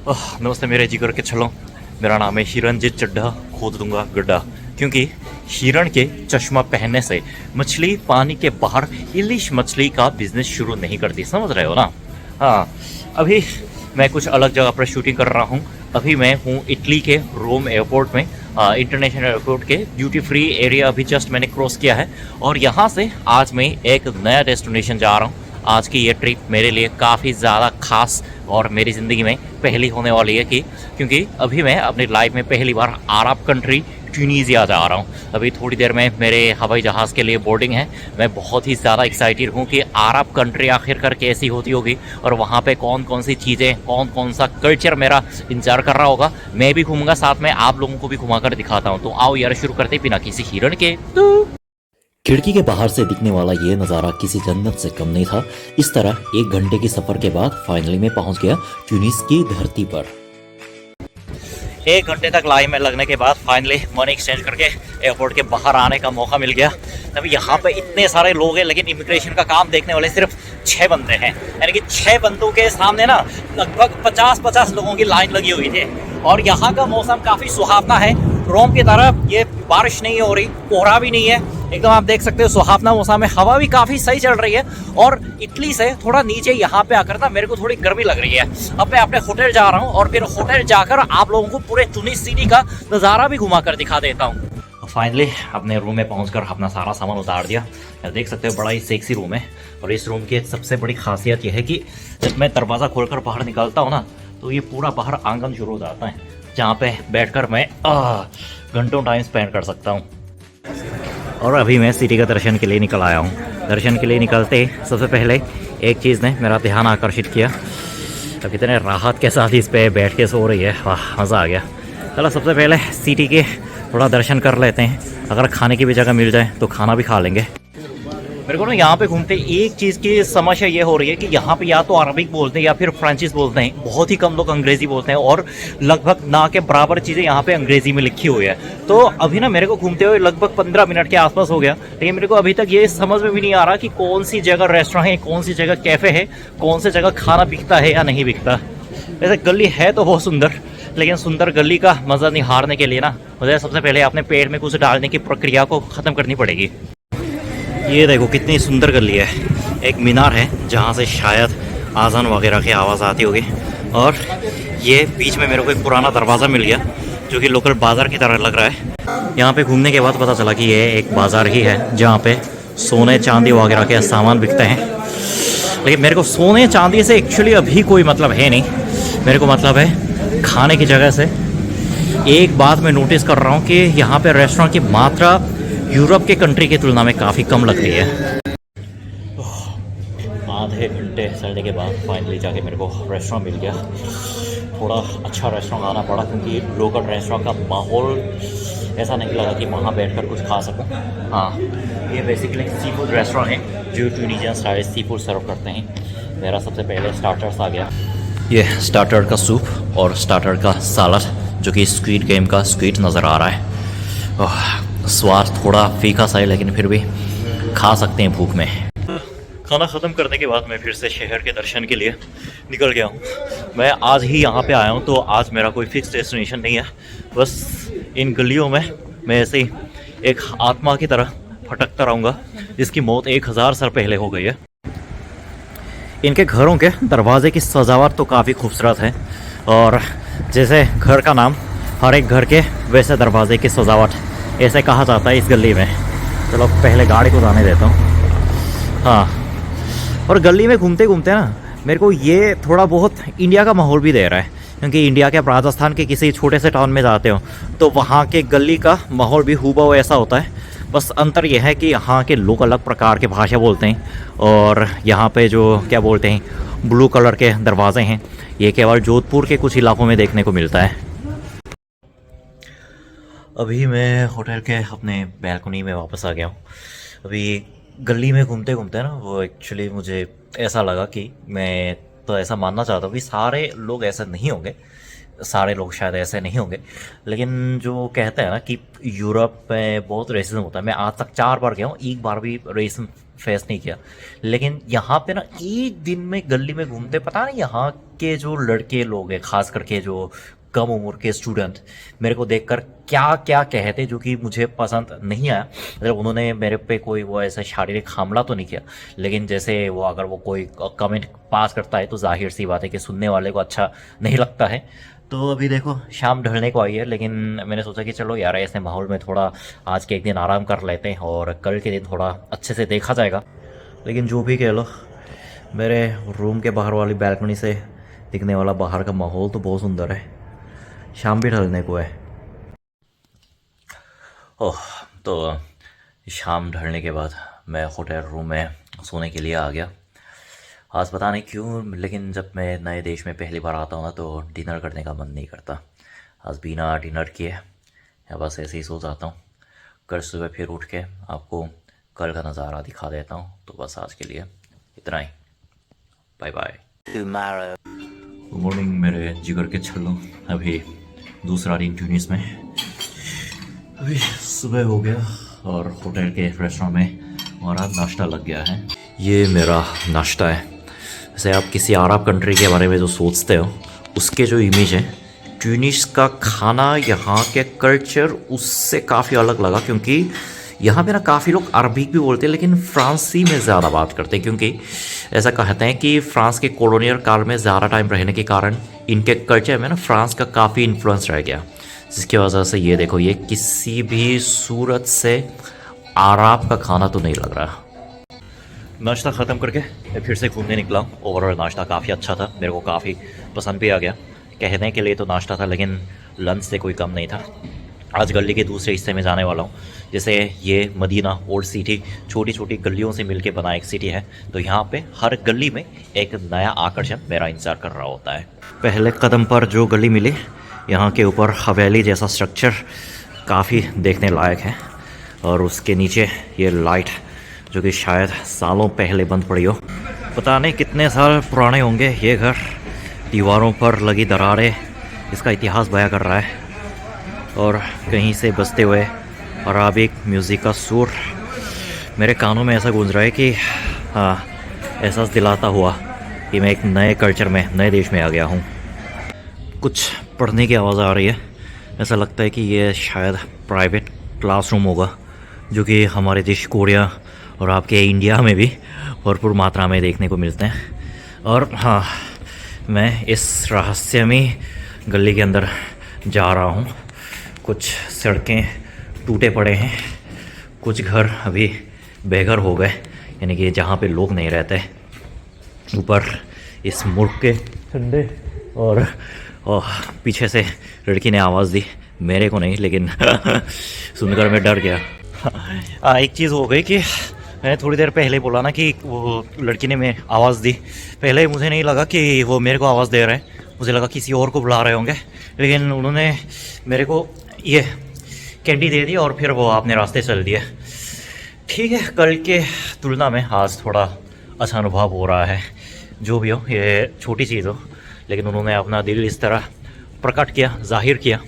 नमस्ते मेरे जिगर के छलों। मेरा नाम है हिरणजीत चड्ढा, खोद दूंगा गड्ढा। क्योंकि हिरण के चश्मा पहनने से मछली पानी के बाहर इलिश मछली का बिजनेस शुरू नहीं करती, समझ रहे हो ना। हाँ, अभी मैं कुछ अलग जगह पर शूटिंग कर रहा हूँ। अभी मैं हूँ इटली के रोम एयरपोर्ट में, इंटरनेशनल एयरपोर्ट के ड्यूटी फ्री एरिया अभी जस्ट मैंने क्रॉस किया है। और यहाँ से आज मैं एक नया डेस्टिनेशन जा रहा हूँ। आज की ये ट्रिप मेरे लिए काफ़ी ज़्यादा खास और मेरी ज़िंदगी में पहली होने वाली है क्योंकि अभी मैं अपनी लाइफ में पहली बार अरब कंट्री ट्यूनीसिया जा रहा हूँ। अभी थोड़ी देर में मेरे हवाई जहाज़ के लिए बोर्डिंग है। मैं बहुत ही ज़्यादा एक्साइटेड हूँ कि अरब कंट्री आखिरकार कैसी होती होगी और वहाँ पे कौन कौन सी चीज़ें, कौन कौन सा कल्चर मेरा इंतजार कर रहा होगा। मैं भी घूमूंगा, साथ में आप लोगों को भी घुमा कर दिखाता हूँ। तो आओ यार, शुरू करते बिना किसी हिरण के। खिड़की के बाहर से दिखने वाला ये नज़ारा किसी जन्नत से कम नहीं था। इस तरह 1 घंटे के सफ़र के बाद फाइनली मैं पहुंच गया ट्यूनिस की धरती पर। 1 घंटे तक लाइन में लगने के बाद फाइनली मनी एक्सचेंज करके एयरपोर्ट के बाहर आने का मौका मिल गया। तभी यहाँ पे इतने सारे लोग हैं, लेकिन इमिग्रेशन का काम देखने वाले सिर्फ 6 बंदे हैं। यानी कि 6 बंदों के सामने ना लगभग 50-50 लोगों की लाइन लगी हुई थी। और यहाँ का मौसम काफ़ी सुहावना है। रोम की तरफ ये बारिश नहीं हो रही, कोहरा भी नहीं है, एकदम आप देख सकते हो सुहावना मौसम है। हवा भी काफ़ी सही चल रही है। और इटली से थोड़ा नीचे यहाँ पे आकर ना मेरे को थोड़ी गर्मी लग रही है। अब मैं अपने होटल जा रहा हूँ और फिर होटल जाकर आप लोगों को पूरे ट्यूनिस सिटी का नज़ारा भी घुमा कर दिखा देता हूँ। फाइनली अपने रूम में पहुंचकर अपना सारा सामान उतार दिया। देख सकते हो बड़ा ही सेक्सी रूम है। और इस रूम की सबसे बड़ी खासियत यह है कि जब मैं दरवाज़ा खोलकर बाहर निकलता हूँ ना, तो ये पूरा बाहर आंगन शुरू हो जाता है, जहाँ पे बैठकर मैं घंटों टाइम स्पेंड कर सकता हूँ। और अभी मैं सिटी का दर्शन के लिए निकल आया हूँ। दर्शन के लिए निकलते ही सबसे पहले एक चीज़ ने मेरा ध्यान आकर्षित किया। तो कितने राहत के साथ इस पे बैठ के सो रही है, वाह मज़ा आ गया। चलो सबसे पहले सिटी के थोड़ा दर्शन कर लेते हैं। अगर खाने की भी जगह मिल जाए तो खाना भी खा लेंगे। मेरे को ना यहाँ पे घूमते एक चीज़ की समस्या ये हो रही है कि यहाँ पे या तो अरबिक बोलते हैं या फिर फ्रेंचिस बोलते हैं। बहुत ही कम लोग अंग्रेज़ी बोलते हैं और लगभग ना के बराबर चीज़ें यहाँ पे अंग्रेज़ी में लिखी हुई है। तो अभी ना मेरे को घूमते हुए लगभग 15 मिनट के आसपास हो गया, लेकिन मेरे को अभी तक ये समझ में भी नहीं आ रहा कि कौन सी जगह रेस्टोरेंट है, कौन सी जगह कैफ़े है, कौन सी जगह खाना बिकता है या नहीं बिकता। वैसे गली है तो बहुत सुंदर, लेकिन सुंदर गली का मज़ा निहारने के लिए ना मुझे सबसे पहले अपने पेट में कुछ डालने की प्रक्रिया को ख़त्म करनी पड़ेगी। ये देखो कितनी सुंदर गली है। एक मीनार है जहाँ से शायद आज़ान वगैरह की आवाज़ आती होगी। और ये बीच में मेरे को एक पुराना दरवाज़ा मिल गया जो कि लोकल बाज़ार की तरह लग रहा है। यहाँ पे घूमने के बाद पता चला कि ये एक बाज़ार ही है जहाँ पे सोने चांदी वगैरह के सामान बिकते हैं। लेकिन मेरे को सोने चांदी से एक्चुअली अभी कोई मतलब है नहीं। मेरे को मतलब है खाने की जगह से। एक बात मैं नोटिस कर रहा हूँ कि यहाँ पे रेस्टोरेंट की मात्रा यूरोप के कंट्री की तुलना में काफ़ी कम लग रही है। आधे घंटे चलने के बाद फाइनली जाके मेरे को रेस्टोरेंट मिल गया। थोड़ा अच्छा रेस्टोरेंट आना पड़ा क्योंकि लोकल रेस्टोरेंट का माहौल ऐसा नहीं लगा कि वहाँ बैठकर कुछ खा सकूँ। हाँ, ये बेसिकली सी फूड रेस्टोरेंट है जो ट्यूनीशियन स्टाइल सी फूड सर्व करते हैं। मेरा सबसे पहले स्टार्टर्स आ गया। ये स्टार्टर का सूप और स्टार्टर का सलाद जो कि स्क्विड गेम का स्क्विड नज़र आ रहा है। स्वाद थोड़ा फीका सा है, लेकिन फिर भी खा सकते हैं भूख में। खाना ख़त्म करने के बाद मैं फिर से शहर के दर्शन के लिए निकल गया हूँ। मैं आज ही यहाँ पे आया हूँ, तो आज मेरा कोई फिक्स डेस्टिनेशन नहीं है। बस इन गलियों में मैं ऐसे ही एक आत्मा की तरह भटकता रहूँगा जिसकी मौत 1000 साल पहले हो गई है। इनके घरों के दरवाजे की सजावट तो काफ़ी खूबसूरत है। और जैसे घर का नाम हर एक घर के वैसे दरवाजे की सजावट, ऐसे कहा जाता है इस गली में। चलो पहले गाड़ी को जाने देता हूँ। हाँ, और गली में घूमते घूमते ना मेरे को ये थोड़ा बहुत इंडिया का माहौल भी दे रहा है। क्योंकि इंडिया के राजस्थान के किसी छोटे से टाउन में जाते हो तो वहाँ के गली का माहौल भी हूबहू ऐसा होता है। बस अंतर यह है कि यहाँ के लोग अलग प्रकार के भाषा बोलते हैं और यहाँ पे जो क्या बोलते हैं ब्लू कलर के दरवाजे हैं, ये केवल जोधपुर के कुछ इलाकों में देखने को मिलता है। अभी मैं होटल के अपने बैल्कनी में वापस आ गया हूँ। अभी गली में घूमते घूमते ना वो एक्चुअली मुझे ऐसा लगा कि मैं तो ऐसा मानना चाहता हूँ कि सारे लोग ऐसे नहीं होंगे, सारे लोग शायद ऐसे नहीं होंगे, लेकिन जो कहते हैं ना कि यूरोप में बहुत रेसिज्म होता है। मैं आज तक 4 बार गया हूँ, एक बार भी रेसिज्म फेस नहीं किया। लेकिन यहाँ पे ना एक दिन में गली में घूमते, पता नहीं यहाँ के जो लड़के लोग हैं, खास करके जो कम उम्र के स्टूडेंट, मेरे को देखकर क्या क्या कहते जो कि मुझे पसंद नहीं आया। मतलब उन्होंने मेरे पे कोई वो ऐसा शारीरिक हमला तो नहीं किया, लेकिन जैसे वो अगर वो कोई कमेंट पास करता है तो जाहिर सी बात है कि सुनने वाले को अच्छा नहीं लगता है। तो अभी देखो शाम ढलने को आई है, लेकिन मैंने सोचा कि चलो यार ऐसे माहौल में थोड़ा आज के एक दिन आराम कर लेते हैं और कल के दिन थोड़ा अच्छे से देखा जाएगा। लेकिन जो भी कह लो, मेरे रूम के बाहर वाली बैल्कनी से दिखने वाला बाहर का माहौल तो बहुत सुंदर है। शाम भी ढलने को है। ओह, तो शाम ढलने के बाद मैं होटल रूम में सोने के लिए आ गया। आज पता नहीं क्यों, लेकिन जब मैं नए देश में पहली बार आता हूँ ना तो डिनर करने का मन नहीं करता। आज बिना डिनर किए या बस ऐसे ही सो जाता हूँ। कल सुबह फिर उठ के आपको कल का नज़ारा दिखा देता हूँ। तो बस आज के लिए इतना ही, बाय बाय। गुड मॉर्निंग मेरे जिगर के छल्लों। अभी दूसरा दिन ट्यूनिस में, अभी सुबह हो गया और होटल के रेस्टोरेंट में हमारा नाश्ता लग गया है। ये मेरा नाश्ता है। जैसे आप किसी अरब कंट्री के बारे में जो सोचते हो उसके जो इमेज है, ट्यूनिस का खाना, यहाँ के कल्चर उससे काफ़ी अलग लगा। क्योंकि यहाँ पे ना काफ़ी लोग अरबिक भी बोलते हैं, लेकिन फ्रांसी में ज़्यादा बात करते हैं। क्योंकि ऐसा कहते हैं कि फ्रांस के कॉलोनियल काल में ज़्यादा टाइम रहने के कारण इनके कल्चर में ना फ्रांस का काफ़ी इन्फ्लुएंस रह गया, जिसकी वजह से ये देखो, ये किसी भी सूरत से अरब का खाना तो नहीं लग रहा। नाश्ता ख़त्म करके मैं फिर से घूमने निकला हूँ। ओवरऑल नाश्ता काफ़ी अच्छा था, मेरे को काफ़ी पसंद भी आ गया। कहने के लिए तो नाश्ता था, लेकिन लंच से कोई कम नहीं था। आज गली के दूसरे हिस्से में जाने वाला हूँ। जैसे ये मदीना ओल्ड सिटी छोटी छोटी गलियों से मिलके बना एक सिटी है, तो यहाँ पे हर गली में एक नया आकर्षण मेरा इंतज़ार कर रहा होता है। पहले कदम पर जो गली मिली, यहाँ के ऊपर हवेली जैसा स्ट्रक्चर काफ़ी देखने लायक है, और उसके नीचे ये लाइट जो कि शायद सालों पहले बंद पड़ी हो। पता नहीं कितने साल पुराने होंगे ये घर। दीवारों पर लगी दरारें इसका इतिहास बयां कर रहा है, और कहीं से बजते हुए अराबिक म्यूज़िक का सुर मेरे कानों में ऐसा गूंज रहा है कि हाँ, एहसास दिलाता हुआ कि मैं एक नए कल्चर में, नए देश में आ गया हूँ। कुछ पढ़ने की आवाज़ आ रही है। ऐसा लगता है कि ये शायद प्राइवेट क्लासरूम होगा, जो कि हमारे देश कोरिया और आपके इंडिया में भी भरपूर मात्रा में देखने को मिलते हैं। और हाँ, मैं इस रहस्यमयी गली के अंदर जा रहा हूँ। कुछ सड़कें टूटे पड़े हैं, कुछ घर अभी बेघर हो गए, यानी कि जहाँ पे लोग नहीं रहते। ऊपर इस मुल्क के ठंडे और पीछे से लड़की ने आवाज़ दी, मेरे को नहीं, लेकिन सुनकर मैं डर गया। एक चीज़ हो गई कि मैंने थोड़ी देर पहले बोला ना कि वो लड़की ने मैं आवाज़ दी। पहले मुझे नहीं लगा कि वो मेरे को आवाज़ दे रहे हैं, मुझे लगा किसी और को बुला रहे होंगे, लेकिन उन्होंने मेरे को ये कैंडी दे दी और फिर वो अपने रास्ते चल दिए। ठीक है, कल के तुलना में आज थोड़ा अच्छा अनुभव हो रहा है। जो भी हो, ये छोटी चीज़ हो, लेकिन उन्होंने अपना दिल इस तरह प्रकट किया, जाहिर किया,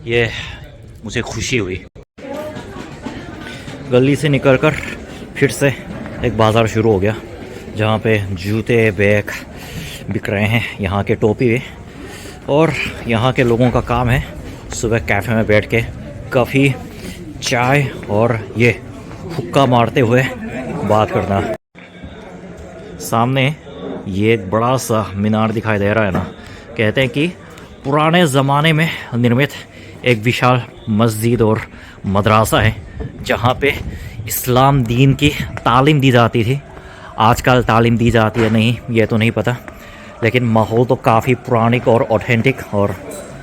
ये मुझे खुशी हुई। गली से निकलकर फिर से एक बाज़ार शुरू हो गया, जहाँ पे जूते, बैग बिक रहे हैं, यहाँ के टोपी भी। और यहाँ के लोगों का काम है सुबह कैफ़े में बैठ के कॉफ़ी, चाय और ये हुक्का मारते हुए बात करना। सामने ये एक बड़ा सा मीनार दिखाई दे रहा है ना, कहते हैं कि पुराने ज़माने में निर्मित एक विशाल मस्जिद और मदरसा है, जहाँ पे इस्लाम दीन की तालीम दी जाती थी। आजकल तालीम दी जाती है नहीं, ये तो नहीं पता, लेकिन माहौल तो काफ़ी पुरानिक और ऑथेंटिक और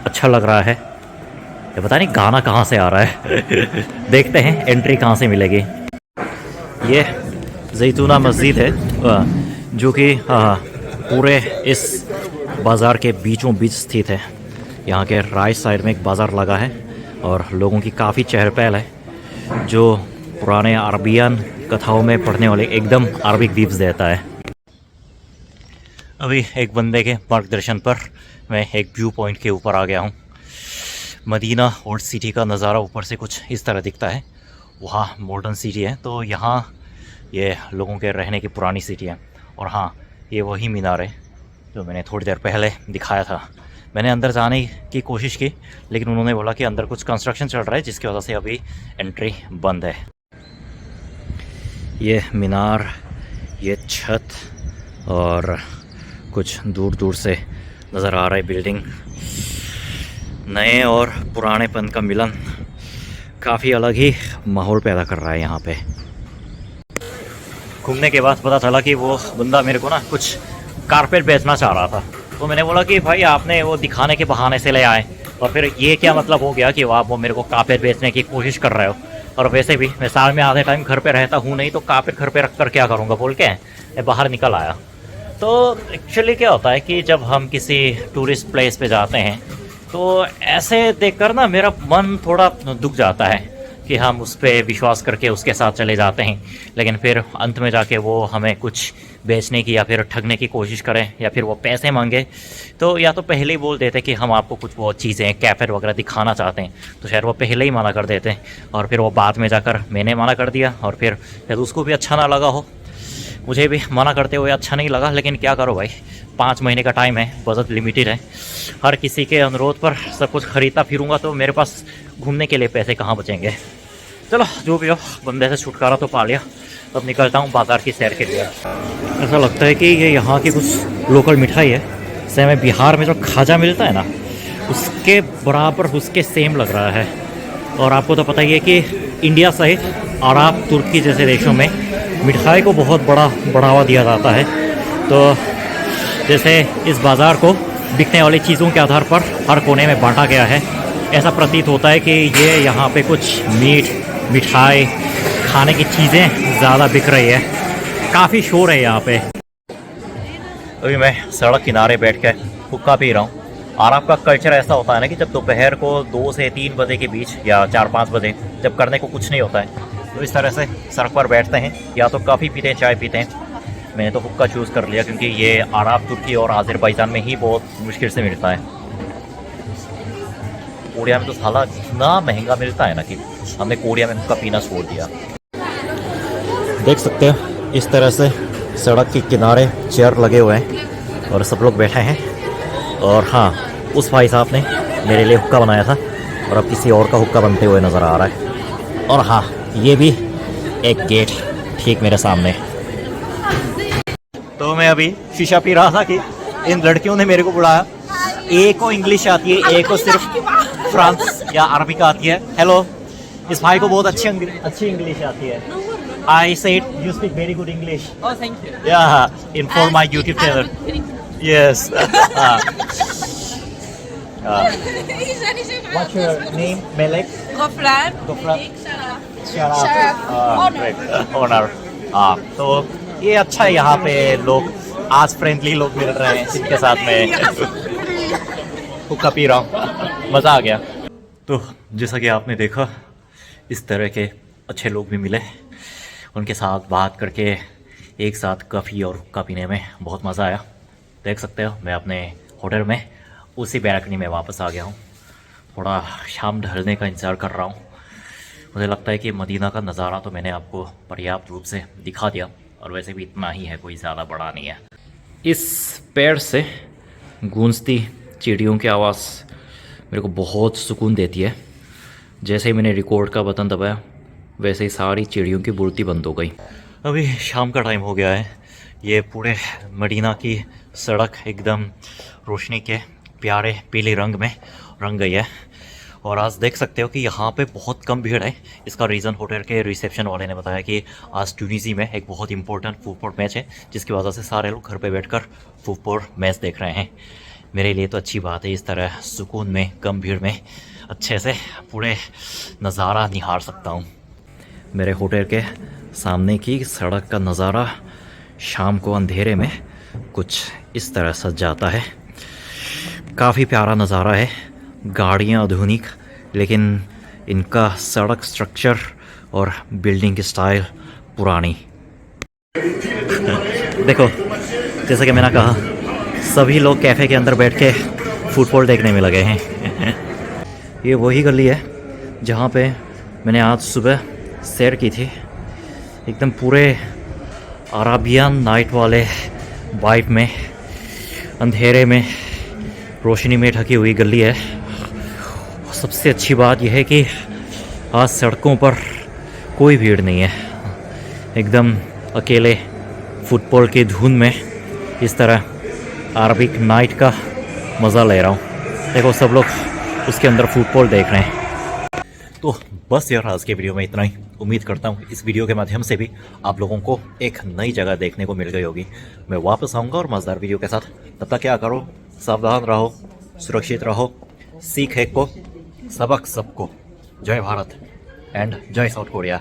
अच्छा लग रहा है। ये पता नहीं गाना कहाँ से आ रहा है। देखते हैं एंट्री कहाँ से मिलेगी। ये जैतूना मस्जिद है, जो कि पूरे इस बाज़ार के बीचों बीच स्थित है। यहाँ के राइट साइड में एक बाज़ार लगा है और लोगों की काफ़ी चहल पहल है, जो पुराने अरबियन कथाओं में पढ़ने वाले एकदम अरबिक वीव्स देता है। अभी एक बंदे के मार्गदर्शन पर मैं एक व्यू पॉइंट के ऊपर आ गया हूँ। मदीना ओल्ड सिटी का नज़ारा ऊपर से कुछ इस तरह दिखता है। वहाँ मॉडर्न सिटी है, तो यहाँ ये लोगों के रहने की पुरानी सिटी है। और हाँ, ये वही मीनार है जो मैंने थोड़ी देर पहले दिखाया था। मैंने अंदर जाने की कोशिश की, लेकिन उन्होंने बोला कि अंदर कुछ कंस्ट्रक्शन चल रहा है, जिसकी वजह से अभी एंट्री बंद है। ये मीनार, ये छत और कुछ दूर दूर से नज़र आ रहा है बिल्डिंग। नए और पुरानेपन का मिलन काफ़ी अलग ही माहौल पैदा कर रहा है यहाँ पे। घूमने के बाद पता चला कि वो बंदा मेरे को ना कुछ कारपेट बेचना चाह रहा था। तो मैंने बोला कि भाई आपने वो दिखाने के बहाने से ले आए, और फिर ये क्या मतलब हो गया कि आप वो मेरे को कारपेट बेचने की कोशिश कर रहे हो। और वैसे भी मैं साल में आधे टाइम घर पे रहता हूँ नहीं, तो कारपेट घर पे रख कर क्या करूँगा बोल के मैं बाहर निकल आया। तो एक्चुअली क्या होता है कि जब हम किसी टूरिस्ट प्लेस पे जाते हैं तो ऐसे देखकर ना मेरा मन थोड़ा दुख जाता है कि हम उस पर विश्वास करके उसके साथ चले जाते हैं, लेकिन फिर अंत में जाके वो हमें कुछ बेचने की या फिर ठगने की कोशिश करें या फिर वो पैसे मांगे। तो या तो पहले ही बोल देते कि हम आपको कुछ वो चीज़ें कैफे वगैरह दिखाना चाहते हैं, तो शायद वो पहले ही मना कर देते हैं, और फिर वो बाद में जाकर मैंने मना कर दिया और फिर शायद उसको भी अच्छा ना लगा हो, मुझे भी मना करते हुए अच्छा नहीं लगा। लेकिन क्या करो भाई, 5 महीने का टाइम है, बजट लिमिटेड है। हर किसी के अनुरोध पर सब कुछ ख़रीदता फिरूंगा तो मेरे पास घूमने के लिए पैसे कहाँ बचेंगे। चलो जो भी हो, बंदे से छुटकारा तो पा लिया। अब निकलता हूँ बाज़ार की सैर के लिए। ऐसा लगता है कि ये यहाँ की कुछ लोकल मिठाई है। जैसे हमें बिहार में जो खाजा मिलता है ना, उसके बराबर उसके सेम लग रहा है। और आपको तो पता ही है कि इंडिया सहित अरब, तुर्की जैसे देशों में मिठाई को बहुत बड़ा बढ़ावा दिया जाता है। तो जैसे इस बाज़ार को बिकने वाली चीज़ों के आधार पर हर कोने में बांटा गया है। ऐसा प्रतीत होता है कि ये यहाँ पे कुछ मीठ, मिठाई, खाने की चीज़ें ज़्यादा बिक रही है। काफ़ी शोर है यहाँ पे। अभी मैं सड़क किनारे बैठ कर हुक्का पी रहा हूँ। और आपका कल्चर ऐसा होता है ना कि जब दोपहर को 2 से 3 बजे के बीच या 4-5 बजे जब करने को कुछ नहीं होता है, तो इस तरह से सड़क पर बैठते हैं, या तो कॉफ़ी पीते हैं, चाय पीते हैं। मैंने तो हुक्का चूज़ कर लिया क्योंकि ये अरब, तुर्की और आज़रबाईजान में ही बहुत मुश्किल से मिलता है। कोरिया में तो साला इतना महंगा मिलता है ना कि हमने कोरिया में हुक्का पीना छोड़ दिया। देख सकते हो इस तरह से सड़क के किनारे चेयर लगे हुए हैं और सब लोग बैठे हैं। और हाँ, उस भाई साहब ने मेरे लिए हुक्का बनाया था और अब किसी और का हुक्का बनते हुए नज़र आ रहा है। और हाँ, ये भी एक गेट ठीक मेरे सामने। तो मैं अभी शीशा पी रहा था कि इन लड़कियों ने मेरे को बुलाया। एक को इंग्लिश आती है, एक को सिर्फ फ्रांस या अरबिक आती है। हेलो, इस भाई को बहुत अच्छी इंग्लिश आती है। I said you speak very good English. Oh, thank you. Yeah, in for my YouTube channel. Yes. What's your name? Melek? Gofran. Gofran. Sharaf. Sharaf. Great. Honor. तो ये अच्छा है, यहाँ पे लोग आज फ्रेंडली लोग मिल रहे हैं जिनके साथ मैं हुक्का पी रहा हूँ। मज़ा आ गया। तो जैसा कि आपने देखा, इस तरह के अच्छे लोग भी मिले। उनके साथ बात करके एक साथ कॉफ़ी और हुक्का पीने में बहुत मज़ा आया। देख सकते हो मैं अपने होटल में उसी बैल्कनी में वापस आ गया हूँ। थोड़ा शाम ढलने का इंतज़ार कर रहा हूँ। मुझे लगता है कि मदीना का नज़ारा तो मैंने आपको पर्याप्त रूप से दिखा दिया, और वैसे भी इतना ही है, कोई ज़्यादा बड़ा नहीं है। इस पेड़ से गूंजती चिड़ियों की आवाज़ मेरे को बहुत सुकून देती है। जैसे ही मैंने रिकॉर्ड का बटन दबाया, वैसे ही सारी चिड़ियों की बोलती बंद हो गई। अभी शाम का टाइम हो गया है। ये पूरे मदीना की सड़क एकदम रोशनी के प्यारे पीले रंग में रंग गई है। और आज देख सकते हो कि यहाँ पे बहुत कम भीड़ है। इसका रीज़न होटल के रिसेप्शन वाले ने बताया कि आज ट्यूनीसी में एक बहुत इंपॉर्टेंट फुटबॉल मैच है, जिसकी वजह से सारे लोग घर पे बैठकर फुटबॉल मैच देख रहे हैं। मेरे लिए तो अच्छी बात है, इस तरह सुकून में, कम भीड़ में अच्छे से पूरे नज़ारा निहार सकता हूँ। मेरे होटल के सामने की सड़क का नज़ारा शाम को अंधेरे में कुछ इस तरह सज जाता है। काफ़ी प्यारा नज़ारा है। गाड़ियाँ आधुनिक, लेकिन इनका सड़क स्ट्रक्चर और बिल्डिंग की स्टाइल पुरानी। देखो, जैसा कि मैंने कहा, सभी लोग कैफ़े के अंदर बैठ के फुटबॉल देखने में लगे हैं। ये वही गली है जहाँ पे मैंने आज सुबह सैर की थी। एकदम पूरे अराबियन नाइट वाले वाइब में, अंधेरे में, रोशनी में ढकी हुई गली है। सबसे अच्छी बात यह है कि आज सड़कों पर कोई भीड़ नहीं है। एकदम अकेले फुटबॉल की धुन में इस तरह अरबिक नाइट का मज़ा ले रहा हूँ। देखो सब लोग उसके अंदर फुटबॉल देख रहे हैं। तो बस यार आज के वीडियो में इतना ही। उम्मीद करता हूँ इस वीडियो के माध्यम से भी आप लोगों को एक नई जगह देखने को मिल गई होगी। मैं वापस आऊँगा और मज़ेदार वीडियो के साथ। तब तक क्या करो, सावधान रहो, सुरक्षित रहो, सीख एक को, सबक सबको। जय भारत एंड जय साउथ कोरिया।